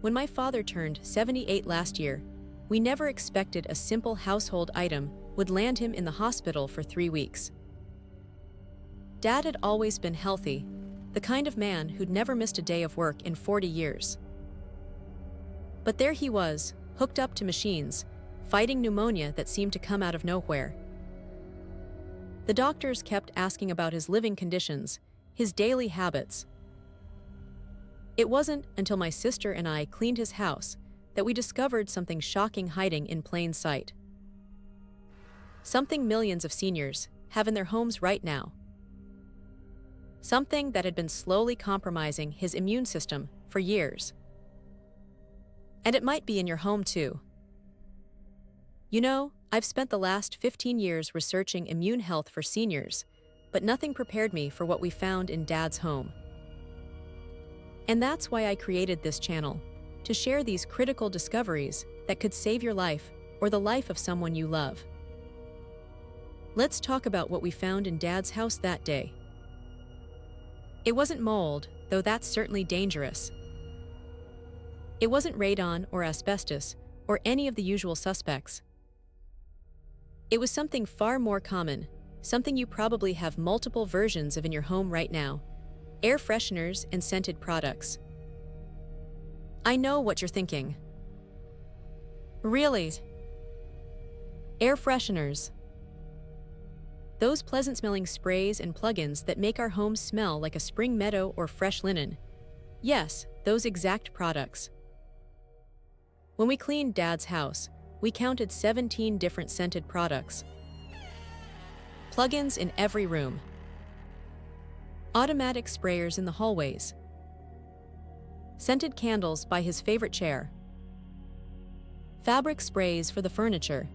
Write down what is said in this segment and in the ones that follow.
When my father turned 78 last year, we never expected a simple household item would land him in the hospital for 3 weeks. Dad had always been healthy, the kind of man who'd never missed a day of work in 40 years. But there he was, hooked up to machines, fighting pneumonia that seemed to come out of nowhere. The doctors kept asking about his living conditions, his daily habits. It wasn't until my sister and I cleaned his house that we discovered something shocking hiding in plain sight. Something millions of seniors have in their homes right now. Something that had been slowly compromising his immune system for years. And it might be in your home too. You know, I've spent the last 15 years researching immune health for seniors, but nothing prepared me for what we found in Dad's home. And that's why I created this channel, to share these critical discoveries that could save your life or the life of someone you love. Let's talk about what we found in Dad's house that day. It wasn't mold, though that's certainly dangerous. It wasn't radon or asbestos or any of the usual suspects. It was something far more common, something you probably have multiple versions of in your home right now: air fresheners and scented products. I know what you're thinking. Really? Air fresheners. Those pleasant-smelling sprays and plugins that make our homes smell like a spring meadow or fresh linen. Yes, those exact products. When we cleaned Dad's house, we counted 17 different scented products. Plugins in every room. Automatic sprayers in the hallways. Scented candles by his favorite chair. Fabric sprays for the furniture.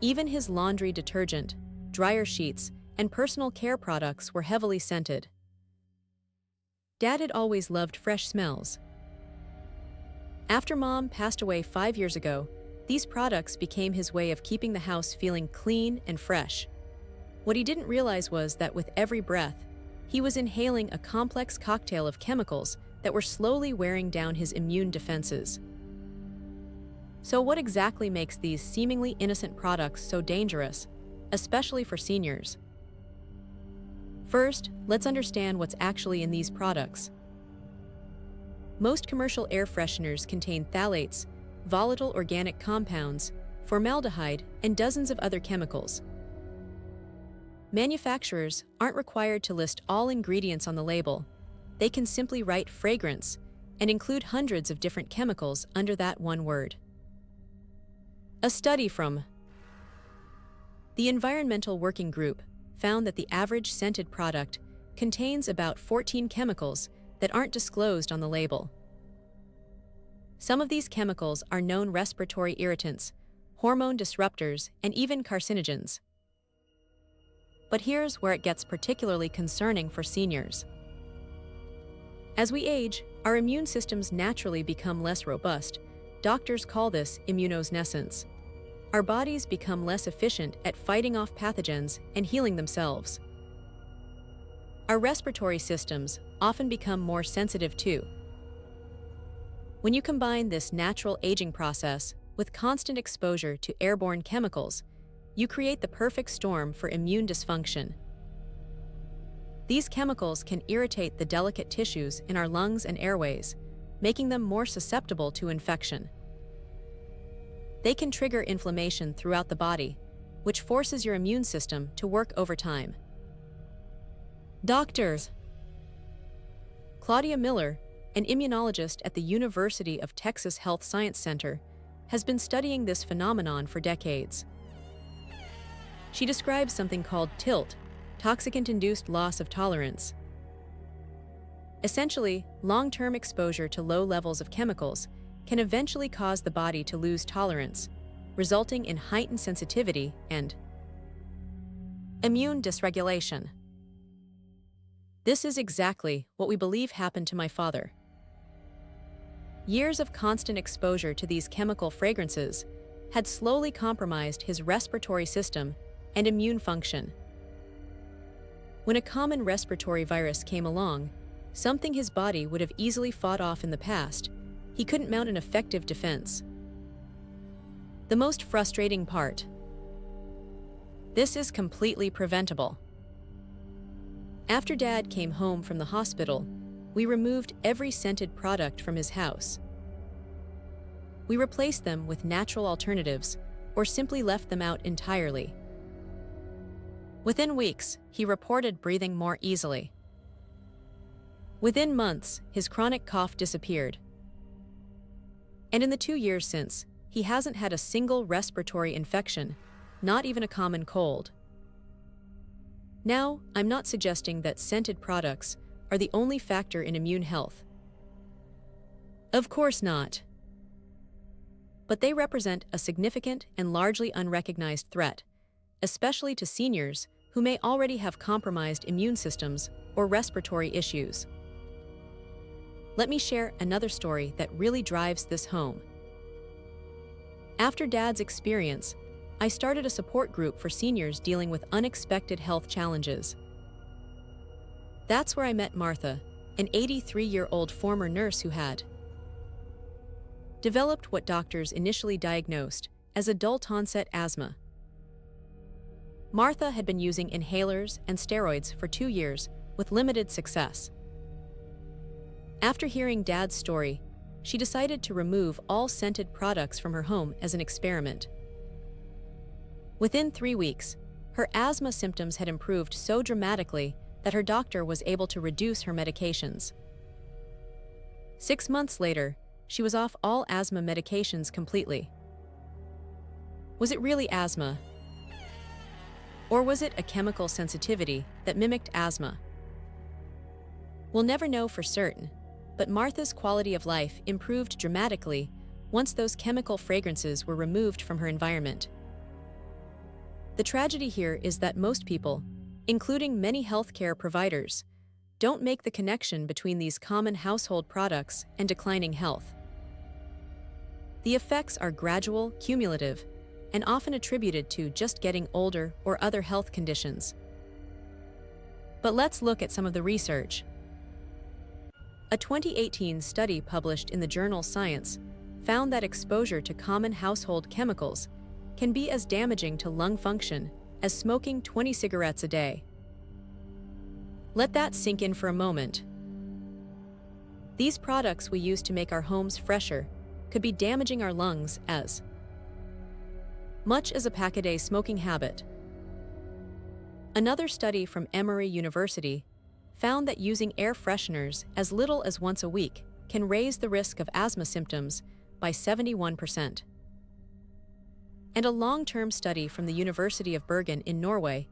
Even his laundry detergent, dryer sheets, and personal care products were heavily scented. Dad had always loved fresh smells. After Mom passed away 5 years ago, these products became his way of keeping the house feeling clean and fresh. What he didn't realize was that with every breath, he was inhaling a complex cocktail of chemicals that were slowly wearing down his immune defenses. So what exactly makes these seemingly innocent products so dangerous, especially for seniors? First, let's understand what's actually in these products. Most commercial air fresheners contain phthalates, volatile organic compounds, formaldehyde, and dozens of other chemicals. Manufacturers aren't required to list all ingredients on the label. They can simply write fragrance and include hundreds of different chemicals under that one word. A study from the Environmental Working Group found that the average scented product contains about 14 chemicals that aren't disclosed on the label. Some of these chemicals are known respiratory irritants, hormone disruptors, and even carcinogens. But here's where it gets particularly concerning for seniors. As we age, our immune systems naturally become less robust. Doctors call this immunosenescence. Our bodies become less efficient at fighting off pathogens and healing themselves. Our respiratory systems often become more sensitive too. When you combine this natural aging process with constant exposure to airborne chemicals, you create the perfect storm for immune dysfunction. These chemicals can irritate the delicate tissues in our lungs and airways, making them more susceptible to infection. They can trigger inflammation throughout the body, which forces your immune system to work overtime. Doctors. Claudia Miller, an immunologist at the University of Texas Health Science Center, has been studying this phenomenon for decades. She describes something called TILT, toxicant-induced loss of tolerance. Essentially, long-term exposure to low levels of chemicals can eventually cause the body to lose tolerance, resulting in heightened sensitivity and immune dysregulation. This is exactly what we believe happened to my father. Years of constant exposure to these chemical fragrances had slowly compromised his respiratory system and immune function. When a common respiratory virus came along, something his body would have easily fought off in the past, he couldn't mount an effective defense. The most frustrating part: this is completely preventable. After Dad came home from the hospital, we removed every scented product from his house. We replaced them with natural alternatives or simply left them out entirely. Within weeks, he reported breathing more easily. Within months, his chronic cough disappeared. And in the 2 years since, he hasn't had a single respiratory infection, not even a common cold. Now, I'm not suggesting that scented products are the only factor in immune health. Of course not. But they represent a significant and largely unrecognized threat, especially to seniors who may already have compromised immune systems or respiratory issues. Let me share another story that really drives this home. After Dad's experience, I started a support group for seniors dealing with unexpected health challenges. That's where I met Martha, an 83-year-old former nurse who had developed what doctors initially diagnosed as adult-onset asthma. Martha had been using inhalers and steroids for 2 years with limited success. After hearing Dad's story, she decided to remove all scented products from her home as an experiment. Within 3 weeks, her asthma symptoms had improved so dramatically that her doctor was able to reduce her medications. 6 months later, she was off all asthma medications completely. Was it really asthma? Or was it a chemical sensitivity that mimicked asthma? We'll never know for certain, but Martha's quality of life improved dramatically once those chemical fragrances were removed from her environment. The tragedy here is that most people, including many healthcare providers, don't make the connection between these common household products and declining health. The effects are gradual, cumulative, and often attributed to just getting older or other health conditions. But let's look at some of the research. A 2018 study published in the journal Science found that exposure to common household chemicals can be as damaging to lung function as smoking 20 cigarettes a day. Let that sink in for a moment. These products we use to make our homes fresher could be damaging our lungs as much as a pack-a-day smoking habit. Another study from Emory University found that using air fresheners as little as once a week can raise the risk of asthma symptoms by 71%. And a long-term study from the University of Bergen in Norway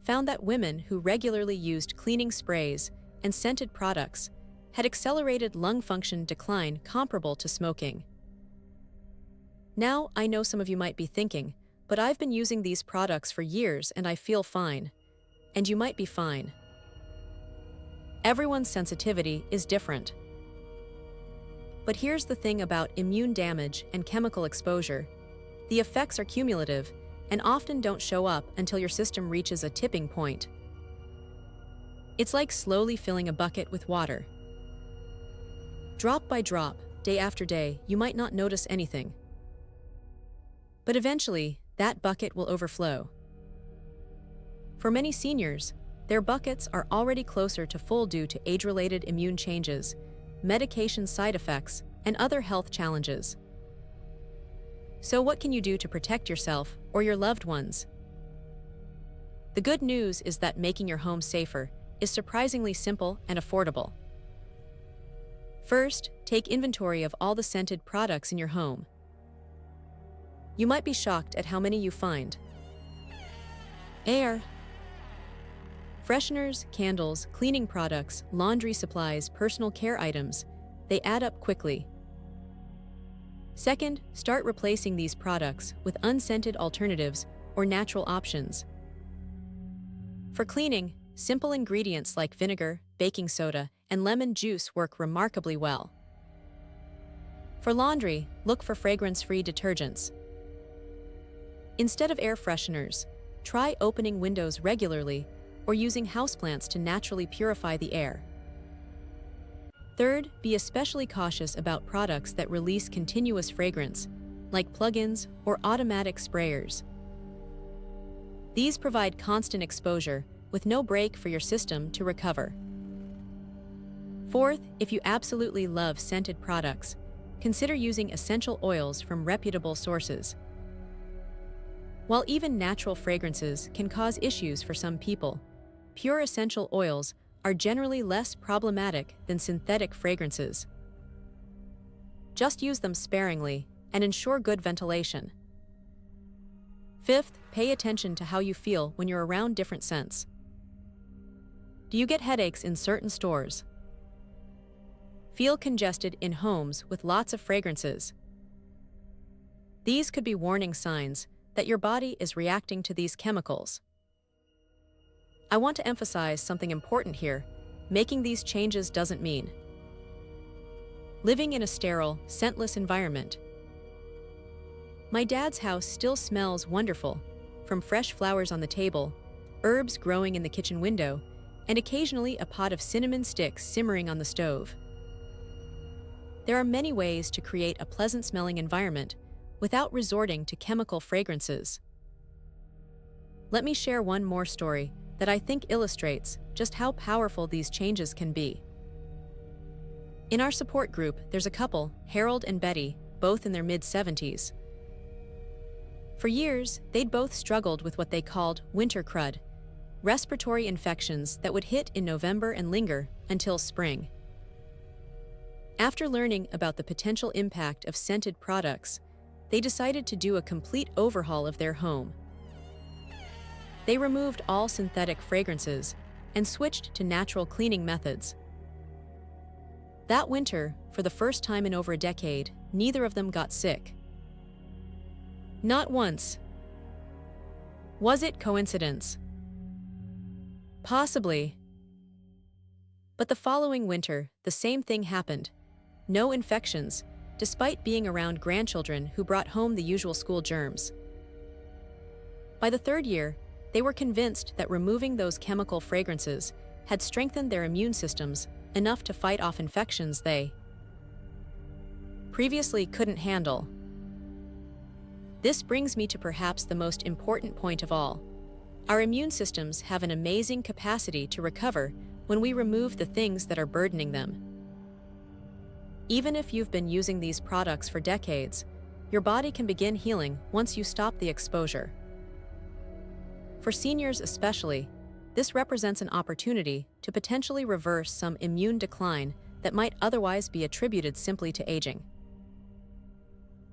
found that women who regularly used cleaning sprays and scented products had accelerated lung function decline comparable to smoking. Now, I know some of you might be thinking, but I've been using these products for years and I feel fine. And you might be fine. Everyone's sensitivity is different. But here's the thing about immune damage and chemical exposure. The effects are cumulative and often don't show up until your system reaches a tipping point. It's like slowly filling a bucket with water. Drop by drop, day after day, you might not notice anything. But eventually, that bucket will overflow. For many seniors, their buckets are already closer to full due to age-related immune changes, medication side effects, and other health challenges. So what can you do to protect yourself or your loved ones? The good news is that making your home safer is surprisingly simple and affordable. First, take inventory of all the scented products in your home. You might be shocked at how many you find. Air fresheners, candles, cleaning products, laundry supplies, personal care items, they add up quickly. Second, start replacing these products with unscented alternatives or natural options. For cleaning, simple ingredients like vinegar, baking soda, and lemon juice work remarkably well. For laundry, look for fragrance-free detergents. Instead of air fresheners, try opening windows regularly or using houseplants to naturally purify the air. Third, be especially cautious about products that release continuous fragrance, like plugins or automatic sprayers. These provide constant exposure with no break for your system to recover. Fourth, if you absolutely love scented products, consider using essential oils from reputable sources. While even natural fragrances can cause issues for some people, pure essential oils are generally less problematic than synthetic fragrances. Just use them sparingly and ensure good ventilation. Fifth, pay attention to how you feel when you're around different scents. Do you get headaches in certain stores? Feel congested in homes with lots of fragrances? These could be warning signs that your body is reacting to these chemicals. I want to emphasize something important here. Making these changes doesn't mean living in a sterile, scentless environment. My dad's house still smells wonderful, from fresh flowers on the table, herbs growing in the kitchen window, and occasionally a pot of cinnamon sticks simmering on the stove. There are many ways to create a pleasant-smelling environment without resorting to chemical fragrances. Let me share one more story that I think illustrates just how powerful these changes can be. In our support group, there's a couple, Harold and Betty, both in their mid-70s. For years, they'd both struggled with what they called winter crud, respiratory infections that would hit in November and linger until spring. After learning about the potential impact of scented products, they decided to do a complete overhaul of their home. They removed all synthetic fragrances and switched to natural cleaning methods. That winter, for the first time in over a decade, neither of them got sick. Not once. Was it coincidence? Possibly. But the following winter, the same thing happened. No infections, despite being around grandchildren who brought home the usual school germs. By the third year, they were convinced that removing those chemical fragrances had strengthened their immune systems enough to fight off infections they previously couldn't handle. This brings me to perhaps the most important point of all. Our immune systems have an amazing capacity to recover when we remove the things that are burdening them. Even if you've been using these products for decades, your body can begin healing once you stop the exposure. For seniors especially, this represents an opportunity to potentially reverse some immune decline that might otherwise be attributed simply to aging.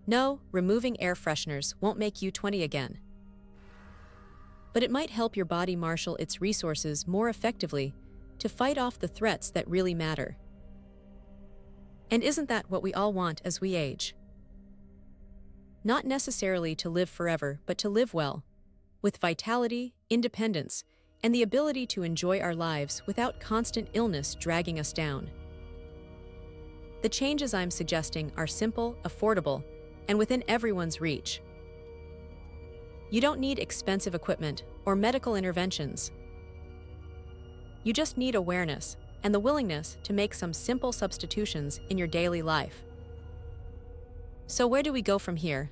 No, removing air fresheners won't make you 20 again. But it might help your body marshal its resources more effectively to fight off the threats that really matter. And isn't that what we all want as we age? Not necessarily to live forever, but to live well, with vitality, independence, and the ability to enjoy our lives without constant illness dragging us down. The changes I'm suggesting are simple, affordable, and within everyone's reach. You don't need expensive equipment or medical interventions. You just need awareness and the willingness to make some simple substitutions in your daily life. So where do we go from here?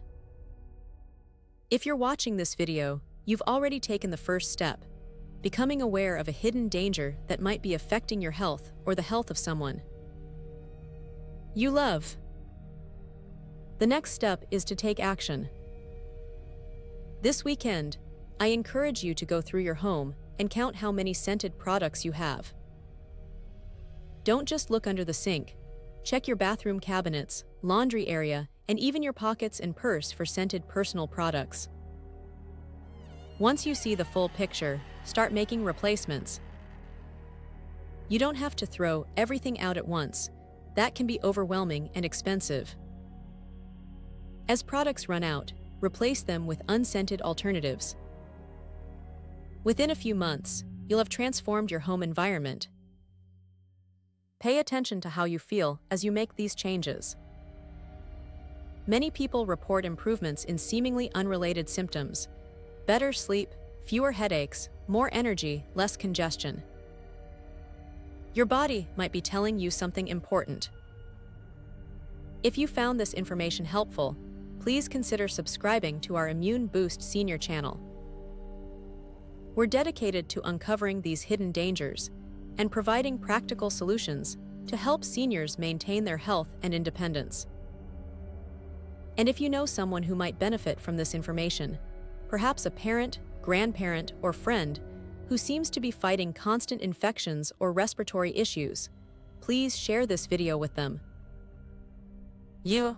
If you're watching this video, you've already taken the first step, becoming aware of a hidden danger that might be affecting your health or the health of someone you love. The next step is to take action. This weekend, I encourage you to go through your home and count how many scented products you have. Don't just look under the sink. Check your bathroom cabinets, laundry area, and even your pockets and purse for scented personal products. Once you see the full picture, start making replacements. You don't have to throw everything out at once. That can be overwhelming and expensive. As products run out, replace them with unscented alternatives. Within a few months, you'll have transformed your home environment. Pay attention to how you feel as you make these changes. Many people report improvements in seemingly unrelated symptoms: better sleep, fewer headaches, more energy, less congestion. Your body might be telling you something important. If you found this information helpful, please consider subscribing to our Immune Boost Senior channel. We're dedicated to uncovering these hidden dangers and providing practical solutions to help seniors maintain their health and independence. And if you know someone who might benefit from this information, perhaps a parent, grandparent, or friend who seems to be fighting constant infections or respiratory issues, please share this video with them. You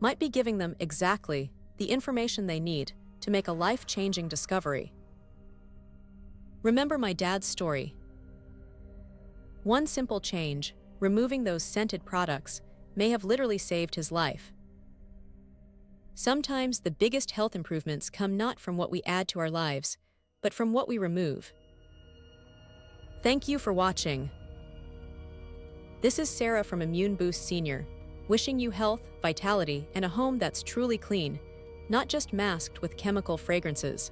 might be giving them exactly the information they need to make a life-changing discovery. Remember my dad's story. One simple change, removing those scented products, may have literally saved his life. Sometimes the biggest health improvements come not from what we add to our lives, but from what we remove. Thank you for watching. This is Sarah from Immune Boost Senior, wishing you health, vitality, and a home that's truly clean, not just masked with chemical fragrances.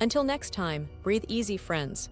Until next time, breathe easy, friends.